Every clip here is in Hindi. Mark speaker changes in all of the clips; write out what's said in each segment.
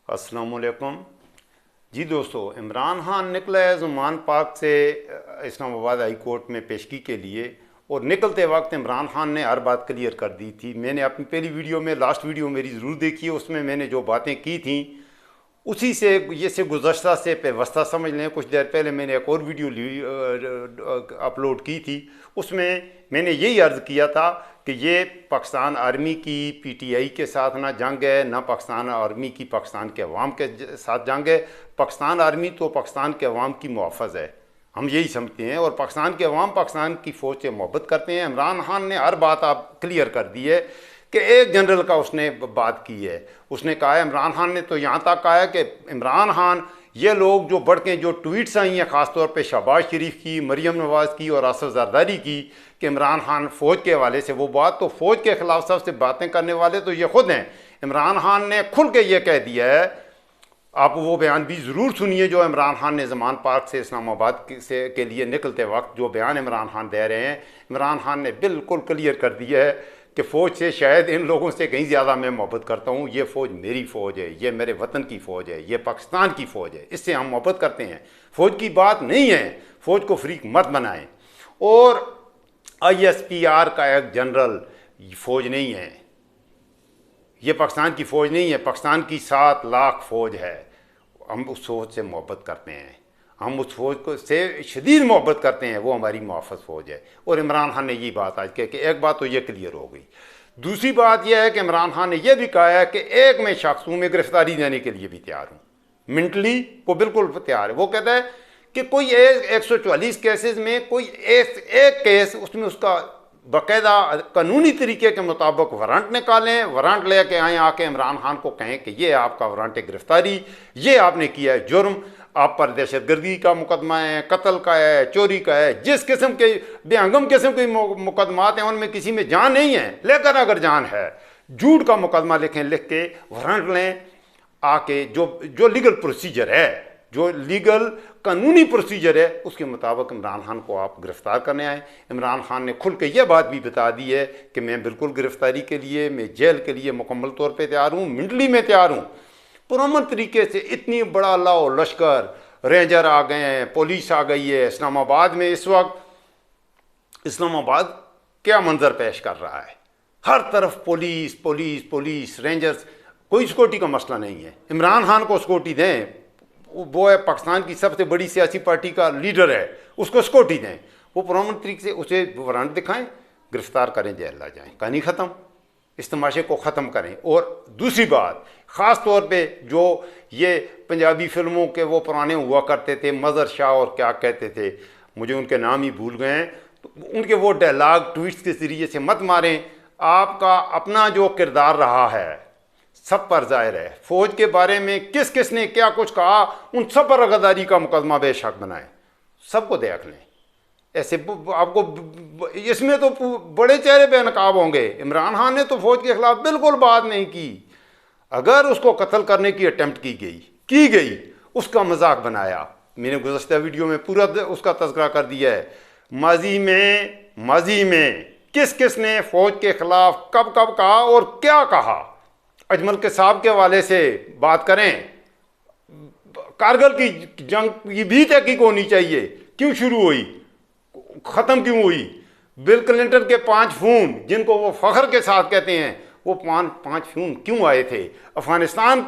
Speaker 1: अस्सलामुअलैकुम जी दोस्तों, इमरान खान निकला है जुमान पार्क से इस्लामाबाद हाई कोर्ट में पेशगी के लिए। और निकलते वक्त इमरान खान ने हर बात क्लियर कर दी थी। मैंने अपनी पहली वीडियो में, लास्ट वीडियो मेरी ज़रूर देखी है, उसमें मैंने जो बातें की थी उसी से ये से गुज़श्ता से पेवस्ता समझ लें। कुछ देर पहले मैंने एक और वीडियो अपलोड की थी, उसमें मैंने यही अर्ज़ किया था कि ये पाकिस्तान आर्मी की पीटीआई के साथ ना जंग है, ना पाकिस्तान आर्मी की पाकिस्तान के अवाम के साथ जंग है। पाकिस्तान आर्मी तो पाकिस्तान के अवाम की मुहाफ़िज़ है, हम यही समझते हैं। और पाकिस्तान के अवाम पाकिस्तान की फ़ौज से मोहब्बत करते हैं। इमरान खान ने हर बात आप क्लियर कर दी है कि एक जनरल का उसने बात की है। उसने कहा है, इमरान खान ने तो यहाँ तक कहा है कि इमरान खान ये लोग जो बढ़ के जो ट्वीट्स आई हैं, ख़ासतौर पे शहबाज शरीफ की, मरीम नवाज़ की और आसिफ ज़रदारी की, कि इमरान खान फ़ौज के हवाले से वो बात, तो फ़ौज के ख़िलाफ़ सबसे बातें करने वाले तो ये ख़ुद हैं। इमरान खान ने खुल के ये कह दिया है, आप वो बयान भी ज़रूर सुनिए जो इमरान खान ने ज़मान पार्क से इस्लामाबाद के लिए निकलते वक्त जो बयान इमरान खान दे रहे हैं। इमरान खान ने बिल्कुल क्लियर कर दिया है कि फ़ौज से शायद इन लोगों से कहीं ज़्यादा मैं मोहब्बत करता हूँ। ये फ़ौज मेरी फ़ौज है, ये मेरे वतन की फ़ौज है, ये पाकिस्तान की फ़ौज है, इससे हम मोहब्बत करते हैं। फ़ौज की बात नहीं है, फ़ौज को फ्रीक मत बनाएं। और ISPR का एक जनरल फ़ौज नहीं है, ये पाकिस्तान की फ़ौज नहीं है, पाकिस्तान की 7 लाख फ़ौज है। हम उस फ़ौज से मोहब्बत करते हैं, हम उस फ़ौज को से शदीद मोहब्बत करते हैं, वो हमारी मुहाफ़िज़ फ़ौज है। और इमरान खान ने ये बात आज कह के एक बात तो ये क्लियर हो गई। दूसरी बात यह है कि इमरान खान ने यह भी कहा है कि एक मैं शख्स हूँ, मैं गिरफ्तारी देने के लिए भी तैयार हूँ, मेंटली वो बिल्कुल तैयार है। वो कहता है कि कोई 144 केसेस में कोई एक केस उसमें उसका बाकायदा कानूनी तरीके के मुताबिक वारंट निकालें, वारंट लेके आए, आके इमरान खान को कहें कि ये आपका वारंट है गिरफ्तारी, ये आपने किया है जुर्म, आप पर दहशतगर्दी का मुकदमा है, कत्ल का है, चोरी का है, जिस किस्म के बेहंगम किस्म के मुकदमात हैं उनमें किसी में जान नहीं है, लेकिन अगर जान है झूठ का मुकदमा लिखें, लिख के वारंट लें आके, जो लीगल प्रोसीजर है, जो लीगल कानूनी प्रोसीजर है उसके मुताबिक इमरान खान को आप गिरफ़्तार करने आए। इमरान खान ने खुल के यह बात भी बता दी है कि मैं बिल्कुल गिरफ़्तारी के लिए, मैं जेल के लिए मुकम्मल तौर पे तैयार हूँ, मेंटली में तैयार हूँ। पुरअमन तरीके से इतनी बड़ा लाओ लश्कर, रेंजर आ गए हैं, पुलिस आ गई है इस्लामाबाद में। इस वक्त इस्लामाबाद क्या मंजर पेश कर रहा है, हर तरफ पुलिस पुलिस पुलिस, रेंजर्स। कोई सिक्योरिटी का मसला नहीं है, इमरान खान को सिक्योरिटी दें, वो है पाकिस्तान की सबसे बड़ी सियासी पार्टी का लीडर है, उसको सिक्योरिटी दें, वो पुरअमन तरीके से उसे वारंट दिखाएं, गिरफ्तार करें, जेल ला जाएं, कहानी ख़त्म, इस तमाशे को ख़त्म करें। और दूसरी बात, ख़ास तौर पे जो ये पंजाबी फिल्मों के वो पुराने हुआ करते थे, मज़र शाह और क्या कहते थे, मुझे उनके नाम ही भूल गए हैं, तो उनके वो डायलॉग ट्वीट्स के ज़रिए से मत मारें। आपका अपना जो किरदार रहा है सब पर ज़ाहिर है। फ़ौज के बारे में किस किस ने क्या कुछ कहा, उन सब पर गद्दारी का मुकदमा बेशक बनाएं, सबको देख लें। ऐसे आपको इसमें तो बड़े चेहरे बेनकाब होंगे। इमरान खान ने तो फ़ौज के ख़िलाफ़ बिल्कुल बात नहीं की। अगर उसको कत्ल करने की अटेम्प्ट की गई उसका मजाक बनाया। मैंने गुज़श्ता वीडियो में पूरा उसका तज़किरा कर दिया है। माजी में किस किस ने फ़ौज के ख़िलाफ़ कब कब कहा और क्या कहा। अजमल के साहब के हवाले से बात करें, कारगिल की जंग की भी तहकीक होनी चाहिए, क्यों शुरू हुई, ख़त्म क्यों हुई। बिल क्लिंटन के 5 खून जिनको वो फ़ख्र के साथ कहते हैं, वो पाँच खून क्यों आए थे। अफ़गानिस्तान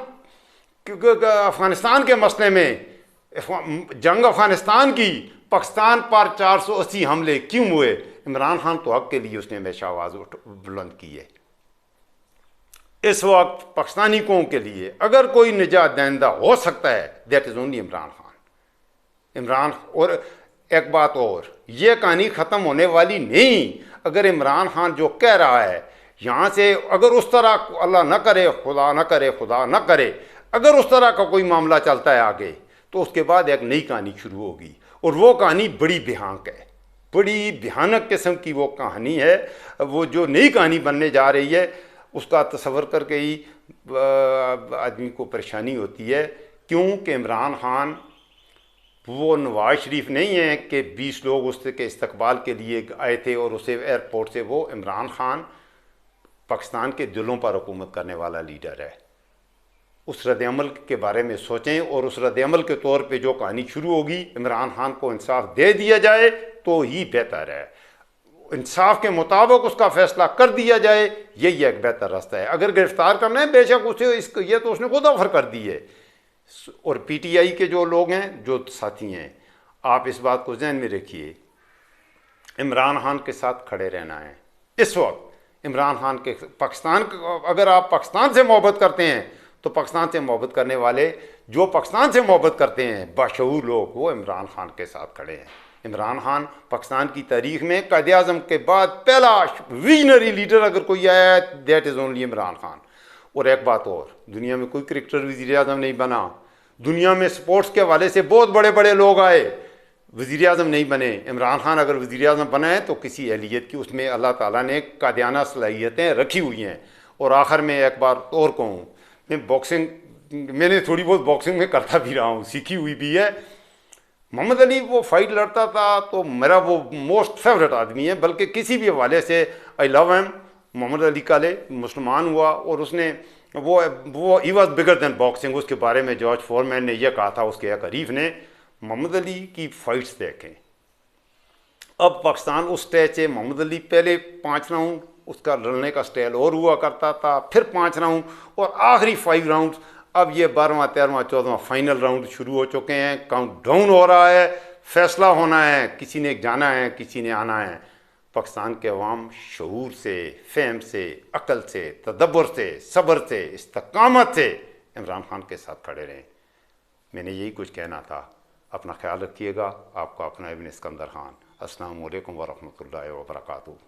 Speaker 1: के मसले में, जंग अफ़गानिस्तान की, पाकिस्तान पर 480 हमले क्यों हुए। इमरान खान तो हक़ के लिए उसने हमेशा आवाज़ बुलंद की है। इस वक्त पाकिस्तानी कौम के लिए अगर कोई निजात दहिंदा हो सकता है, that is only Imran Khan. और एक बात और, ये कहानी ख़त्म होने वाली नहीं। अगर इमरान खान जो कह रहा है यहाँ से, अगर उस तरह, अल्लाह न करे, खुदा न करे, खुदा न करे, अगर उस तरह का कोई मामला चलता है आगे, तो उसके बाद एक नई कहानी शुरू होगी। और वो कहानी बड़ी भयानक है, बड़ी भयानक किस्म की वो कहानी है। वो जो नई कहानी बनने जा रही है उसका तसव्वुर करके ही आदमी को परेशानी होती है। क्योंकि इमरान खान वो नवाज शरीफ नहीं है कि 20 लोग उसके इस्तकबाल के लिए आए थे और उसे एयरपोर्ट से, वो इमरान खान पाकिस्तान के दिलों पर हुकूमत करने वाला लीडर है। उस रद्द-ए-अमल के बारे में सोचें और उस रद्द-ए-अमल के तौर पे जो कहानी शुरू होगी, इमरान खान को इंसाफ दे दिया जाए तो ही बेहतर है। इंसाफ के मुताबिक उसका फैसला कर दिया जाए, यही एक बेहतर रास्ता है। अगर गिरफ्तार करना है, बेशक उसे इसको, ये तो उसने खुद ऑफर कर दी है। और पीटीआई के जो लोग हैं, जो साथी हैं, आप इस बात को जहन में रखिए, इमरान खान के साथ खड़े रहना है। इस वक्त इमरान खान के पाकिस्तान, अगर आप पाकिस्तान से मोहब्बत करते हैं तो पाकिस्तान से मोहब्बत करने वाले, जो पाकिस्तान से मोहब्बत करते हैं बाशऊर लोग, वो इमरान खान के साथ खड़े हैं। इमरान खान पाकिस्तान की तारीख में कायदे आज़म के बाद पहला विजनरी लीडर अगर कोई आया है, that is only Imran Khan. और एक बात और, दुनिया में कोई क्रिकेटर वज़ीर आज़म नहीं बना। दुनिया में स्पोर्ट्स के हवाले से बहुत बड़े बड़े लोग आए, वज़ीर आज़म नहीं बने। इमरान खान अगर वज़ीर आज़म बना है तो किसी अहलियत की उसमें अल्लाह ताला ने कादियाना सलाहियतें रखी हुई हैं। और आखिर में एक बार और कहूँ, मैं बॉक्सिंग, मैंने थोड़ी बहुत बॉक्सिंग में करता भी रहा हूँ, सीखी हुई भी है। मोहम्मद अली वो फाइट लड़ता था तो मेरा वो मोस्ट फेवरेट आदमी है, बल्कि किसी भी हवाले से I love him. Muhammad Ali काले मुसलमान हुआ और उसने वो ही वॉज बिगर दैन बॉक्सिंग। उसके बारे में जॉर्ज फोरमैन ने यह कहा था, उसके एक हरीफ ने। मोहम्मद अली की फाइट्स देखें। अब पाकिस्तान उस स्टेज से, मोहम्मद अली पहले 5 राउंड उसका लड़ने का स्टाइल और हुआ करता था, फिर 5 राउंड और आखिरी 5 राउंड। अब ये 12वां 13वां 14वां फाइनल राउंड शुरू हो चुके हैं, काउंट डाउन हो रहा है, फैसला होना है, किसी ने जाना है, किसी ने आना है। पाकिस्तान के अवाम शऊर से, फ़हम से, अक्ल से, तदब्बर से, सब्र से, इस्तकामत से इमरान खान के साथ खड़े रहें। मैंने यही कुछ कहना था। अपना ख्याल रखिएगा। आपका अपना इब्न सिकंदर खान। अस्सलामु अलैकुम व रहमतुल्लाहि व बरकातुहू।